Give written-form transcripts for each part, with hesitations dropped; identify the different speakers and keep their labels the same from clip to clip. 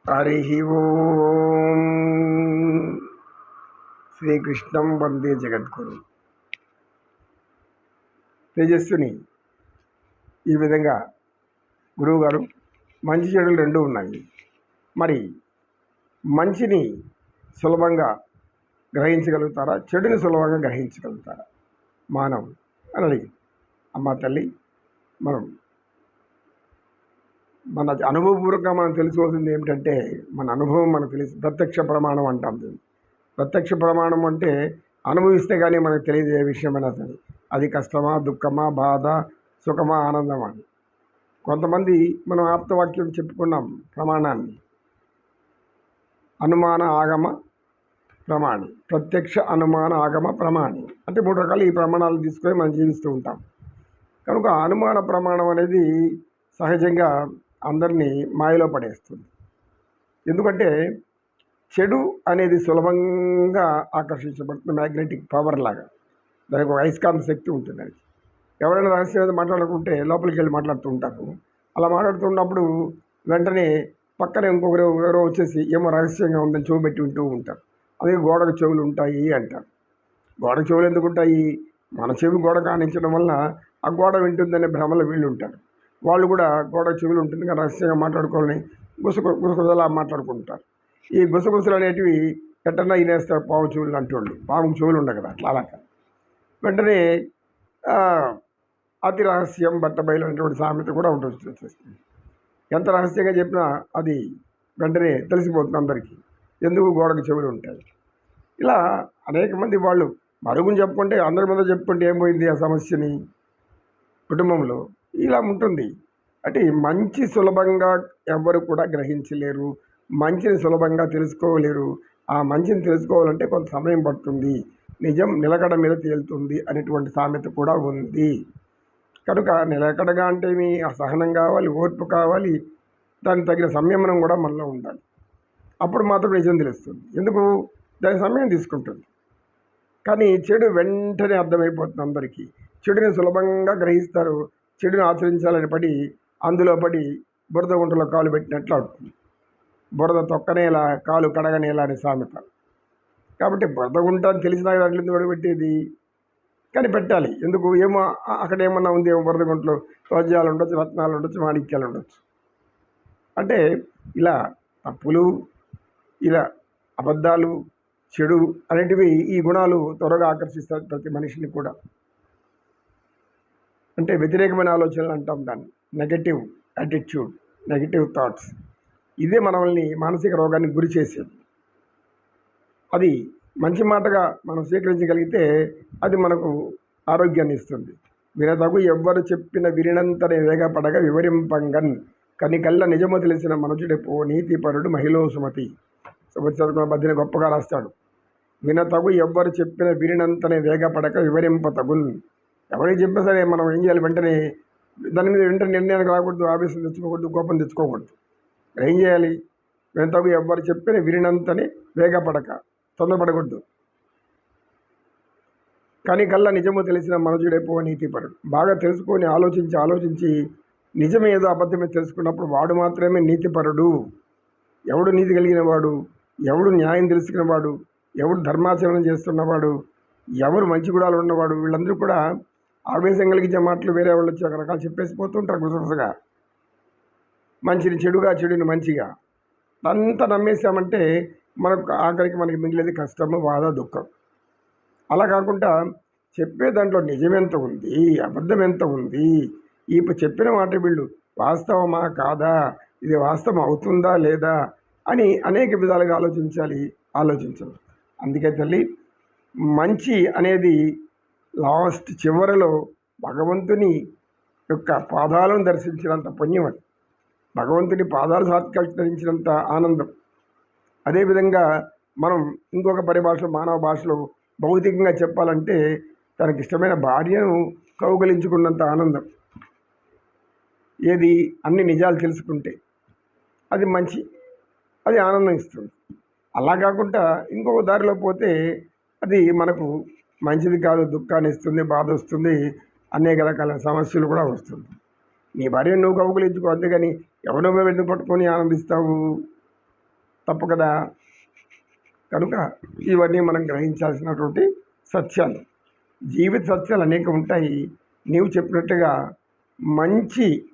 Speaker 1: హరి ఓం. శ్రీకృష్ణం వందే జగద్గురు. తేజస్సుని ఈ విధంగా గురువుగారు మంచి చెడులు రెండు ఉన్నాయి. మరి మంచిని సులభంగా గ్రహించగలుగుతారా, చెడుని సులభంగా గ్రహించగలుగుతారా మానవుడు అని అడిగి, అమ్మ తల్లి, మన అనుభవపూర్వకంగా మనం తెలుసుకోవాల్సింది ఏమిటంటే, మన అనుభవం మనకు తెలిసి ప్రత్యక్ష ప్రమాణం అంటాం. ప్రత్యక్ష ప్రమాణం అంటే అనుభవిస్తే కానీ మనకు తెలియదు ఏ విషయమైనా సరే, అది కష్టమా, దుఃఖమా, బాధ, సుఖమా, ఆనందమా అని. కొంతమంది మనం ఆప్తవాక్యం చెప్పుకున్నాం ప్రమాణాన్ని, అనుమాన ఆగమ ప్రమాణి, ప్రత్యక్ష అనుమాన ఆగమ ప్రమాణి అంటే 3 రకాలు ఈ ప్రమాణాలు తీసుకొని మనం జీవిస్తూ ఉంటాం. కనుక అనుమాన ప్రమాణం అనేది సహజంగా అందరినీ మాయలో పడేస్తుంది. ఎందుకంటే చెడు అనేది సులభంగా ఆకర్షించబడుతుంది. మ్యాగ్నెటిక్ పవర్ లాగా దానికి ఒక అయస్కాంత శక్తి ఉంటుంది. అది ఎవరైనా రహస్యంగా మాట్లాడుకుంటే లోపలికి వెళ్ళి మాట్లాడుతూ ఉంటారు. అలా మాట్లాడుతున్నప్పుడు వెంటనే పక్కన ఎవరో వచ్చేసి ఏమో రహస్యంగా ఉందని చెవు పెట్టి వింటూ ఉంటారు. అదే గోడకు చెవులు ఉంటాయి అంటారు. గోడకు చెవులు ఎందుకు ఉంటాయి? మన చెవి గోడ కానించడం వల్ల ఆ గోడ వింటుందనే భ్రమలో వీళ్ళు ఉంటారు. వాళ్ళు కూడా గోడ చెవులు ఉంటుంది కానీ రహస్యంగా మాట్లాడుకోవాలని గుసగుసలా మాట్లాడుకుంటారు. ఈ గుసగుసలు అనేటివి ఎట్టన్నా ఇనేస్తారు పాము చెవులు అంటోళ్ళు. పాము చెవులు ఉండవు కదా, అట్లా అలా వెంటనే అతి రహస్యం బట్టబయలు అనేటువంటి సామెత కూడా వచ్చేస్తుంది. ఎంత రహస్యంగా చెప్పినా అది వెంటనే తెలిసిపోతుంది అందరికీ, ఎందుకు గోడకు చెవులు ఉంటాయి. ఇలా అనేక మంది వాళ్ళు మరుగుని చెప్పుకుంటే, అందరి మీద చెప్పుకుంటే ఏమైంది ఆ సమస్యని కుటుంబంలో ఇలా ఉంటుంది. అంటే మంచి సులభంగా ఎవరు కూడా గ్రహించలేరు, మంచిని సులభంగా తెలుసుకోలేరు. ఆ మంచిని తెలుసుకోవాలంటే కొంత సమయం పడుతుంది, నిజం నిలకడ మీద తేలుతుంది అనేటువంటి సామెత కూడా ఉంది. కనుక నిలకడగా అంటే మీ సహనం కావాలి, ఓర్పు కావాలి, దానికి తగిన సంయమనం కూడా మనలో ఉండాలి. అప్పుడు మాత్రం నిజం తెలుస్తుంది. ఎందుకు? దాని సమయం తీసుకుంటుంది. కానీ చెడు వెంటనే అర్థమైపోతుంది అందరికీ. చెడుని సులభంగా గ్రహిస్తారు. చెడుని ఆచరించాలని పడి అందులో పడి బురద గుంటలో కాలు పెట్టినట్లు అవుతుంది. బురద తొక్కనేలా కాలు కడగనేలా అని సామెత. కాబట్టి బురద గుంట అని తెలిసినా దాంట్లో పెట్టేది, కానీ పెట్టాలి. ఎందుకు? ఏమో అక్కడ ఏమన్నా ఉంది, ఏమో బురద గుంటలో వజ్రాలు ఉండొచ్చు, రత్నాలు ఉండొచ్చు, మాణిక్యాలు ఉండొచ్చు. అంటే ఇలా తప్పులు, ఇలా అబద్ధాలు, చెడు అనేటివి ఈ గుణాలు త్వరగా ఆకర్షిస్తాయి ప్రతి మనిషిని కూడా. అంటే వ్యతిరేకమైన ఆలోచనలు అంటాం దాన్ని, నెగటివ్ యాటిట్యూడ్, నెగటివ్ థాట్స్. ఇదే మనల్ని మానసిక రోగానికి గురి చేసేది. అది మంచి మాటగా మనం స్వీకరించగలిగితే అది మనకు ఆరోగ్యాన్ని ఇస్తుంది. వినతగు ఎవ్వరు చెప్పిన విరినంతనే వేగపడగా వివరింపంగన్ కనికల్ల నిజము తెలిసిన మనుషుడెపో నీతిపరుడు మహిళో సుమతి. సుమతి మధ్యన గొప్పగా రాస్తాడు. వినతగు ఎవ్వరు చెప్పిన విరినంతనే వేగపడక వివరింపతగున్. ఎవరికి చెప్పినా సరే మనం ఏం చేయాలి? వెంటనే దాని మీద వెంటనే నిర్ణయానికి రాకూడదు, ఆవేశం తెచ్చుకోకూడదు, కోపం తెచ్చుకోకూడదు. ఏం చేయాలి? వినతగు ఎవ్వరు చెప్పిన విరినంతనే వేగపడక, తొందరపడకూడదు. కానీ కల్లా నిజము తెలిసిన మనుషుడైపో నీతిపరుడు. బాగా తెలుసుకొని ఆలోచించి నిజమేదో అబద్ధమే తెలుసుకున్నప్పుడు వాడు మాత్రమే నీతిపరుడు. ఎవడు నీతి కలిగిన వాడు, ఎవడు న్యాయం తెలుసుకున్న వాడు, ఎవడు ధర్మాచరణ చేస్తున్నవాడు, ఎవరు మంచి గుణాలు ఉన్నవాడు, వీళ్ళందరూ కూడా ఆవేశం కలిగించే మాటలు వేరే వాళ్ళు వచ్చి రకరకాలు చెప్పేసి పోతుంటారు గుసగుసగా. మంచిని చెడుగా, చెడుని మంచిగా అంతా నమ్మేసామంటే మనకు ఆఖరికి మనకి మిగిలేది కష్టము, బాధ, దుఃఖం. అలా కాకుండా చెప్పే దాంట్లో నిజం ఎంత ఉంది, అబద్ధం ఎంత ఉంది, ఈ చెప్పిన మాట వీళ్ళు వాస్తవమా కాదా, ఇది వాస్తవం అవుతుందా లేదా అని అనేక విధాలుగా ఆలోచించాలి. అందుకే తల్లి, మంచి అనేది లాస్ట్ చివరిలో భగవంతుని యొక్క పాదాలను దర్శించినంత పుణ్యం, అది భగవంతుని పాదాలు సాత్కరించినంత ఆనందం. అదేవిధంగా మనం ఇంకొక పరిభాషలో, మానవ భాషలో భౌతికంగా చెప్పాలంటే తనకి ఇష్టమైన భార్యను కౌగలించుకున్నంత ఆనందం. ఏది? అన్ని నిజాలు తెలుసుకుంటే అది మంచి, అది ఆనందం ఇస్తుంది. అలా కాకుండా ఇంకొక దారిలో పోతే అది మనకు మంచిది కాదు, దుఃఖాన్ని ఇస్తుంది, బాధ వస్తుంది, అనేక రకాల సమస్యలు కూడా వస్తుంది. నీ భార్యను నువ్వు కౌగులించుకో, అంతేగాని ఎవరో ఎందుకు పట్టుకొని ఆనందిస్తావు? తప్పు కదా. కనుక ఇవన్నీ మనం గ్రహించాల్సినటువంటి సత్యాలు. జీవిత సత్యాలు అనేక ఉంటాయి. నీవు చెప్పినట్టుగా మంచి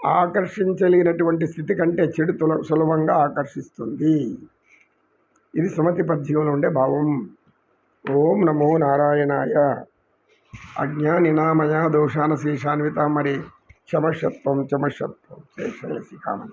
Speaker 1: ఆకర్షించలేనటువంటి స్థితి కంటే చెడు సులభంగా ఆకర్షిస్తుంది. ఇది సుమతి పద్యంలో ఉండే భావం. ఓం నమో నారాయణాయ. అజ్ఞానినామయ దోషాన శేషాన్విత మరి చమషత్వం చమషత్వం శేషయసి కామని.